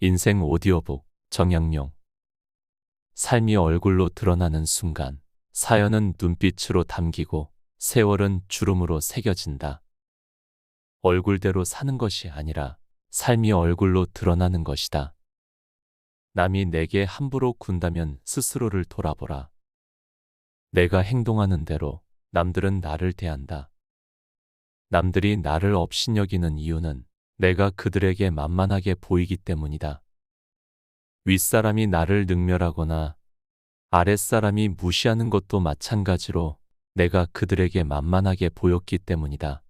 인생 오디오북 정약용. 삶이 얼굴로 드러나는 순간 사연은 눈빛으로 담기고 세월은 주름으로 새겨진다. 얼굴대로 사는 것이 아니라 삶이 얼굴로 드러나는 것이다. 남이 내게 함부로 군다면 스스로를 돌아보라. 내가 행동하는 대로 남들은 나를 대한다. 남들이 나를 업신여기는 이유는 내가 그들에게 만만하게 보이기 때문이다. 윗사람이 나를 능멸하거나 아랫사람이 무시하는 것도 마찬가지로 내가 그들에게 만만하게 보였기 때문이다.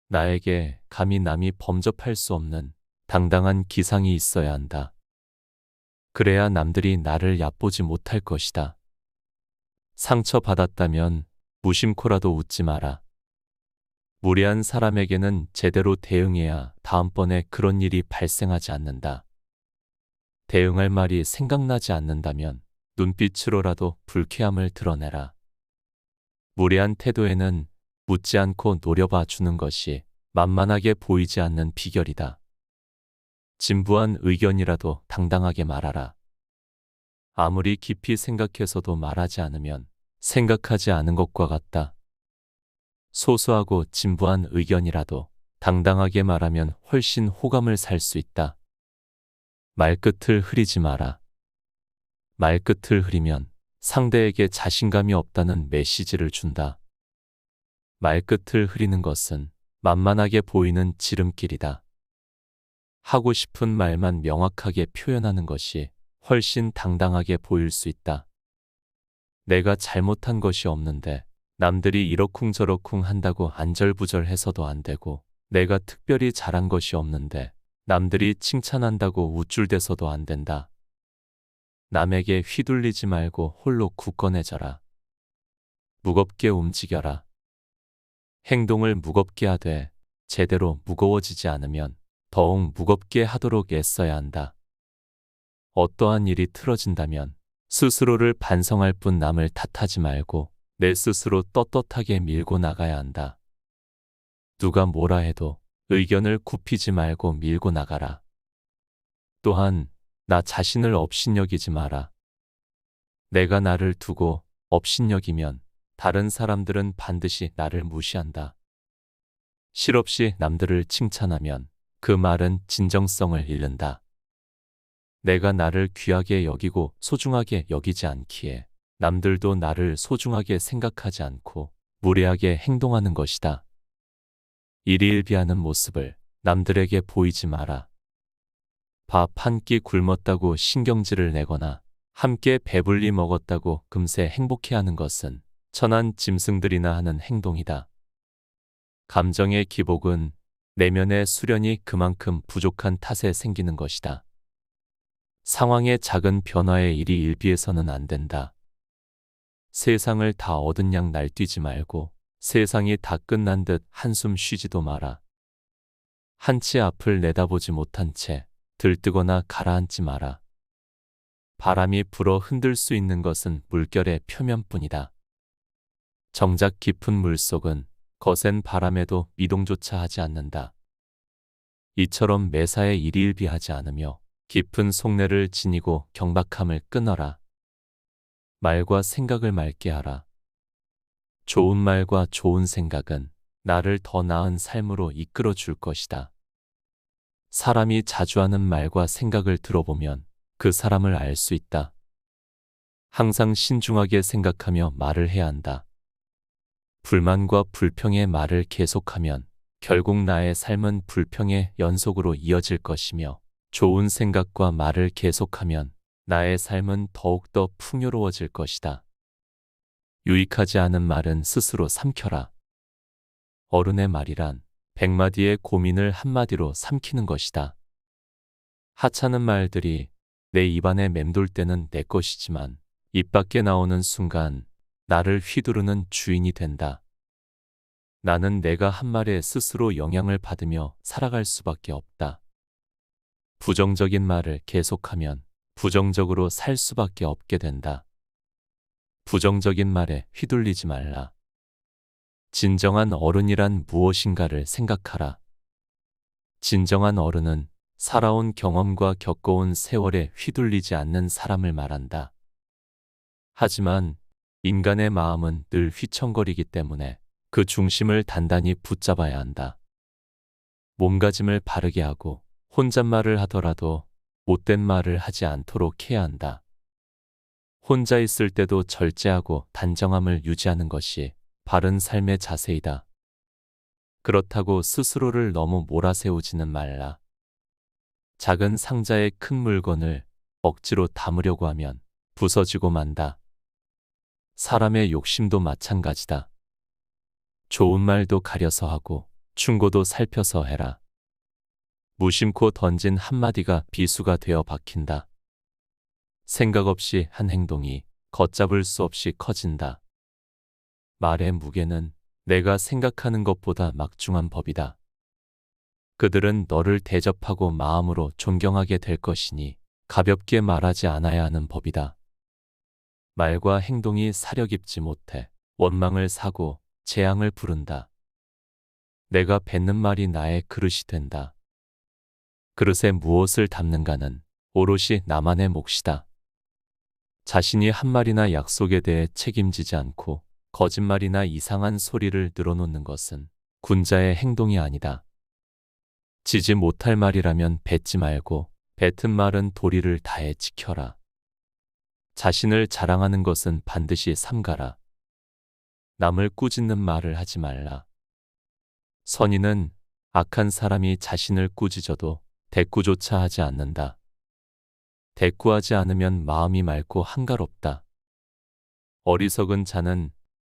나에게 감히 남이 범접할 수 없는 당당한 기상이 있어야 한다. 그래야 남들이 나를 얕보지 못할 것이다. 상처받았다면 무심코라도 웃지 마라. 무례한 사람에게는 제대로 대응해야 다음번에 그런 일이 발생하지 않는다. 대응할 말이 생각나지 않는다면 눈빛으로라도 불쾌함을 드러내라. 무례한 태도에는 묻지 않고 노려봐 주는 것이 만만하게 보이지 않는 비결이다. 진부한 의견이라도 당당하게 말하라. 아무리 깊이 생각해서도 말하지 않으면 생각하지 않은 것과 같다. 소소하고 진부한 의견이라도 당당하게 말하면 훨씬 호감을 살 수 있다. 말끝을 흐리지 마라. 말끝을 흐리면 상대에게 자신감이 없다는 메시지를 준다. 말끝을 흐리는 것은 만만하게 보이는 지름길이다. 하고 싶은 말만 명확하게 표현하는 것이 훨씬 당당하게 보일 수 있다. 내가 잘못한 것이 없는데 남들이 이러쿵저러쿵 한다고 안절부절해서도 안 되고, 내가 특별히 잘한 것이 없는데 남들이 칭찬한다고 우쭐대서도 안 된다. 남에게 휘둘리지 말고 홀로 굳건해져라. 무겁게 움직여라. 행동을 무겁게 하되 제대로 무거워지지 않으면 더욱 무겁게 하도록 애써야 한다. 어떠한 일이 틀어진다면 스스로를 반성할 뿐 남을 탓하지 말고 내 스스로 떳떳하게 밀고 나가야 한다. 누가 뭐라 해도 의견을 굽히지 말고 밀고 나가라. 또한 나 자신을 업신여기지 마라. 내가 나를 두고 업신여기면 다른 사람들은 반드시 나를 무시한다. 실없이 남들을 칭찬하면 그 말은 진정성을 잃는다. 내가 나를 귀하게 여기고 소중하게 여기지 않기에 남들도 나를 소중하게 생각하지 않고 무례하게 행동하는 것이다. 일희일비하는 모습을 남들에게 보이지 마라. 밥 한 끼 굶었다고 신경질을 내거나 함께 배불리 먹었다고 금세 행복해하는 것은 천한 짐승들이나 하는 행동이다. 감정의 기복은 내면의 수련이 그만큼 부족한 탓에 생기는 것이다. 상황의 작은 변화에 일희일비해서는 안 된다. 세상을 다 얻은 양 날뛰지 말고 세상이 다 끝난 듯 한숨 쉬지도 마라. 한치 앞을 내다보지 못한 채 들뜨거나 가라앉지 마라. 바람이 불어 흔들 수 있는 것은 물결의 표면뿐이다. 정작 깊은 물속은 거센 바람에도 미동조차 하지 않는다. 이처럼 매사에 일희일비하지 않으며 깊은 속내를 지니고 경박함을 끊어라. 말과 생각을 맑게 하라. 좋은 말과 좋은 생각은 나를 더 나은 삶으로 이끌어 줄 것이다. 사람이 자주 하는 말과 생각을 들어보면 그 사람을 알 수 있다. 항상 신중하게 생각하며 말을 해야 한다. 불만과 불평의 말을 계속하면 결국 나의 삶은 불평의 연속으로 이어질 것이며, 좋은 생각과 말을 계속하면 나의 삶은 더욱더 풍요로워질 것이다. 유익하지 않은 말은 스스로 삼켜라. 어른의 말이란 100마디의 고민을 한마디로 삼키는 것이다. 하찮은 말들이 내 입안에 맴돌 때는 내 것이지만 입 밖에 나오는 순간 나를 휘두르는 주인이 된다. 나는 내가 한 말에 스스로 영향을 받으며 살아갈 수밖에 없다. 부정적인 말을 계속하면 부정적으로 살 수밖에 없게 된다. 부정적인 말에 휘둘리지 말라. 진정한 어른이란 무엇인가를 생각하라. 진정한 어른은 살아온 경험과 겪어온 세월에 휘둘리지 않는 사람을 말한다. 하지만 인간의 마음은 늘 휘청거리기 때문에 그 중심을 단단히 붙잡아야 한다. 몸가짐을 바르게 하고 혼잣말을 하더라도 못된 말을 하지 않도록 해야 한다. 혼자 있을 때도 절제하고 단정함을 유지하는 것이 바른 삶의 자세이다. 그렇다고 스스로를 너무 몰아세우지는 말라. 작은 상자에 큰 물건을 억지로 담으려고 하면 부서지고 만다. 사람의 욕심도 마찬가지다. 좋은 말도 가려서 하고 충고도 살펴서 해라. 무심코 던진 한마디가 비수가 되어 박힌다. 생각 없이 한 행동이 걷잡을 수 없이 커진다. 말의 무게는 내가 생각하는 것보다 막중한 법이다. 그들은 너를 대접하고 마음으로 존경하게 될 것이니 가볍게 말하지 않아야 하는 법이다. 말과 행동이 사려 깊지 못해 원망을 사고 재앙을 부른다. 내가 뱉는 말이 나의 그릇이 된다. 그릇에 무엇을 담는가는 오롯이 나만의 몫이다. 자신이 한 말이나 약속에 대해 책임지지 않고 거짓말이나 이상한 소리를 늘어놓는 것은 군자의 행동이 아니다. 지지 못할 말이라면 뱉지 말고 뱉은 말은 도리를 다해 지켜라. 자신을 자랑하는 것은 반드시 삼가라. 남을 꾸짖는 말을 하지 말라. 선인은 악한 사람이 자신을 꾸짖어도 대꾸조차 하지 않는다. 대꾸하지 않으면 마음이 맑고 한가롭다. 어리석은 자는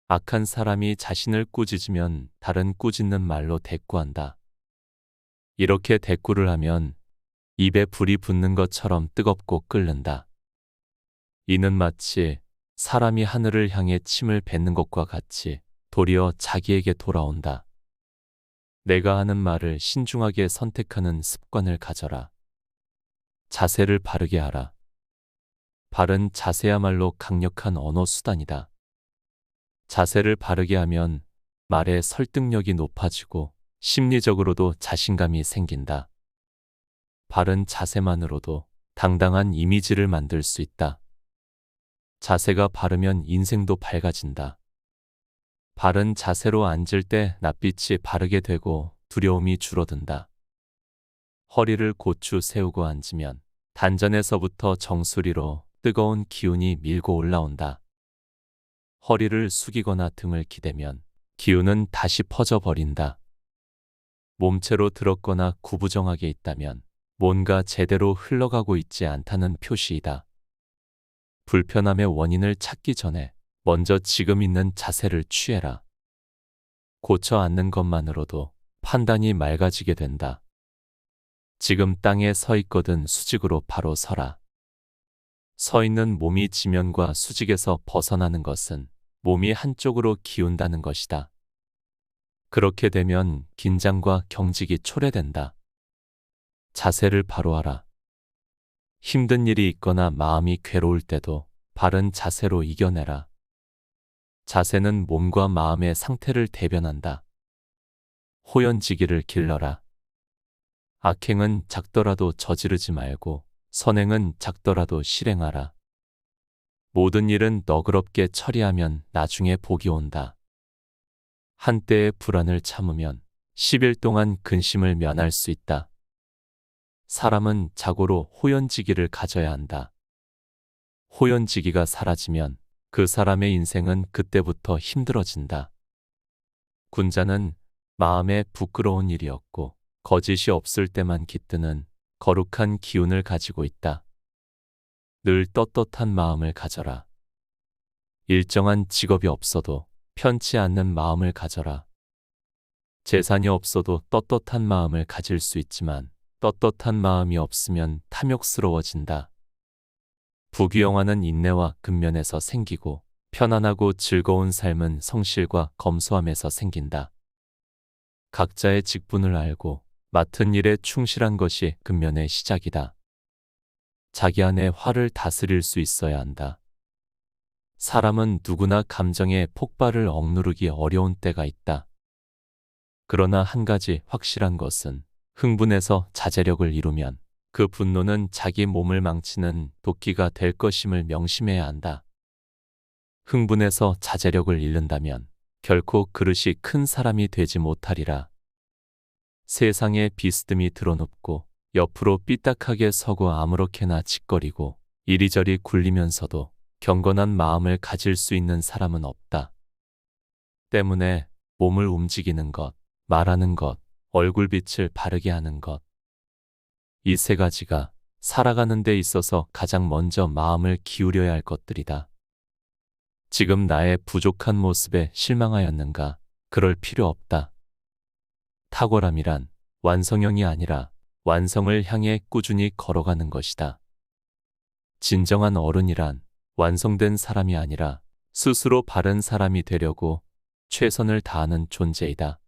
악한 사람이 자신을 꾸짖으면 다른 꾸짖는 말로 대꾸한다. 이렇게 대꾸를 하면 입에 불이 붙는 것처럼 뜨겁고 끓는다. 이는 마치 사람이 하늘을 향해 침을 뱉는 것과 같이 도리어 자기에게 돌아온다. 내가 하는 말을 신중하게 선택하는 습관을 가져라. 자세를 바르게 하라. 바른 자세야말로 강력한 언어 수단이다. 자세를 바르게 하면 말의 설득력이 높아지고 심리적으로도 자신감이 생긴다. 바른 자세만으로도 당당한 이미지를 만들 수 있다. 자세가 바르면 인생도 밝아진다. 바른 자세로 앉을 때 낯빛이 바르게 되고 두려움이 줄어든다. 허리를 고추 세우고 앉으면 단전에서부터 정수리로 뜨거운 기운이 밀고 올라온다. 허리를 숙이거나 등을 기대면 기운은 다시 퍼져버린다. 몸체로 들었거나 구부정하게 있다면 뭔가 제대로 흘러가고 있지 않다는 표시이다. 불편함의 원인을 찾기 전에 먼저 지금 있는 자세를 취해라. 고쳐 앉는 것만으로도 판단이 맑아지게 된다. 지금 땅에 서 있거든 수직으로 바로 서라. 서 있는 몸이 지면과 수직에서 벗어나는 것은 몸이 한쪽으로 기운다는 것이다. 그렇게 되면 긴장과 경직이 초래된다. 자세를 바로 하라. 힘든 일이 있거나 마음이 괴로울 때도 바른 자세로 이겨내라. 자세는 몸과 마음의 상태를 대변한다. 호연지기를 길러라. 악행은 작더라도 저지르지 말고 선행은 작더라도 실행하라. 모든 일은 너그럽게 처리하면 나중에 복이 온다. 한때의 불안을 참으면 10일 동안 근심을 면할 수 있다. 사람은 자고로 호연지기를 가져야 한다. 호연지기가 사라지면 그 사람의 인생은 그때부터 힘들어진다. 군자는 마음에 부끄러운 일이 없고 거짓이 없을 때만 깃드는 거룩한 기운을 가지고 있다. 늘 떳떳한 마음을 가져라. 일정한 직업이 없어도 편치 않는 마음을 가져라. 재산이 없어도 떳떳한 마음을 가질 수 있지만 떳떳한 마음이 없으면 탐욕스러워진다. 부귀영화는 인내와 근면에서 생기고 편안하고 즐거운 삶은 성실과 검소함에서 생긴다. 각자의 직분을 알고 맡은 일에 충실한 것이 근면의 시작이다. 자기 안에 화를 다스릴 수 있어야 한다. 사람은 누구나 감정의 폭발을 억누르기 어려운 때가 있다. 그러나 한 가지 확실한 것은 흥분해서 자제력을 이루면 그 분노는 자기 몸을 망치는 도끼가 될 것임을 명심해야 한다. 흥분해서 자제력을 잃는다면 결코 그릇이 큰 사람이 되지 못하리라. 세상에 비스듬히 드러눕고 옆으로 삐딱하게 서고 아무렇게나 짓거리고 이리저리 굴리면서도 경건한 마음을 가질 수 있는 사람은 없다. 때문에 몸을 움직이는 것, 말하는 것, 얼굴빛을 바르게 하는 것. 이 세 가지가 살아가는 데 있어서 가장 먼저 마음을 기울여야 할 것들이다. 지금 나의 부족한 모습에 실망하였는가? 그럴 필요 없다. 탁월함이란 완성형이 아니라 완성을 향해 꾸준히 걸어가는 것이다. 진정한 어른이란 완성된 사람이 아니라 스스로 바른 사람이 되려고 최선을 다하는 존재이다.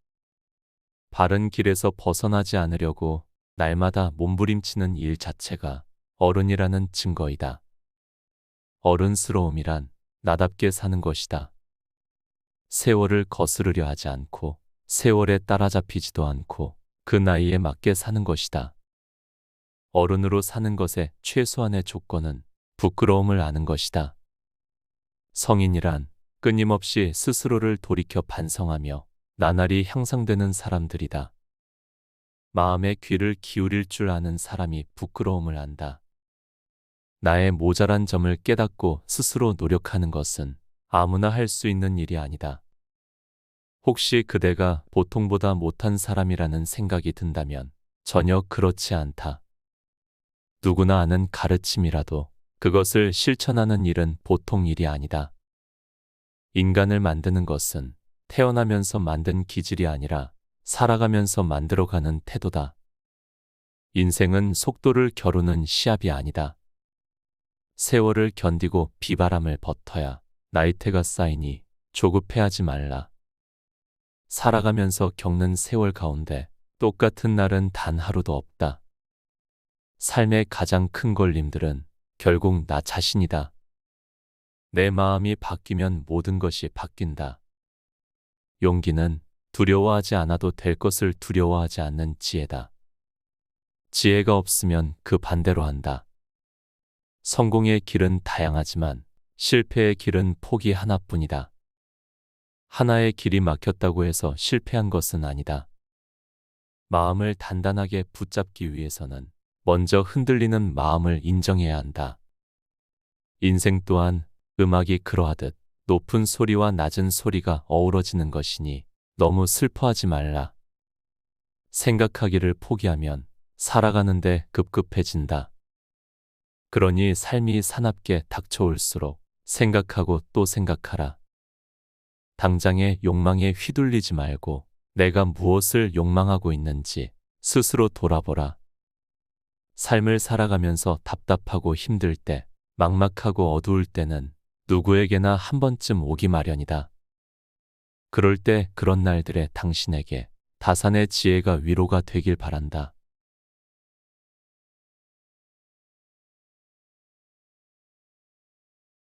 바른 길에서 벗어나지 않으려고 날마다 몸부림치는 일 자체가 어른이라는 증거이다. 어른스러움이란 나답게 사는 것이다. 세월을 거스르려 하지 않고 세월에 따라잡히지도 않고 그 나이에 맞게 사는 것이다. 어른으로 사는 것의 최소한의 조건은 부끄러움을 아는 것이다. 성인이란 끊임없이 스스로를 돌이켜 반성하며 나날이 향상되는 사람들이다. 마음의 귀를 기울일 줄 아는 사람이 부끄러움을 안다. 나의 모자란 점을 깨닫고 스스로 노력하는 것은 아무나 할 수 있는 일이 아니다. 혹시 그대가 보통보다 못한 사람이라는 생각이 든다면 전혀 그렇지 않다. 누구나 아는 가르침이라도 그것을 실천하는 일은 보통 일이 아니다. 인간을 만드는 것은 태어나면서 만든 기질이 아니라 살아가면서 만들어가는 태도다. 인생은 속도를 겨루는 시합이 아니다. 세월을 견디고 비바람을 버텨야 나이테가 쌓이니 조급해하지 말라. 살아가면서 겪는 세월 가운데 똑같은 날은 단 하루도 없다. 삶의 가장 큰 걸림들은 결국 나 자신이다. 내 마음이 바뀌면 모든 것이 바뀐다. 용기는 두려워하지 않아도 될 것을 두려워하지 않는 지혜다. 지혜가 없으면 그 반대로 한다. 성공의 길은 다양하지만 실패의 길은 폭이 하나뿐이다. 하나의 길이 막혔다고 해서 실패한 것은 아니다. 마음을 단단하게 붙잡기 위해서는 먼저 흔들리는 마음을 인정해야 한다. 인생 또한 음악이 그러하듯 높은 소리와 낮은 소리가 어우러지는 것이니 너무 슬퍼하지 말라. 생각하기를 포기하면 살아가는데 급급해진다. 그러니 삶이 사납게 닥쳐올수록 생각하고 또 생각하라. 당장의 욕망에 휘둘리지 말고 내가 무엇을 욕망하고 있는지 스스로 돌아보라. 삶을 살아가면서 답답하고 힘들 때, 막막하고 어두울 때는 누구에게나 한 번쯤 오기 마련이다. 그럴 때 그런 날들에 당신에게 다산의 지혜가 위로가 되길 바란다.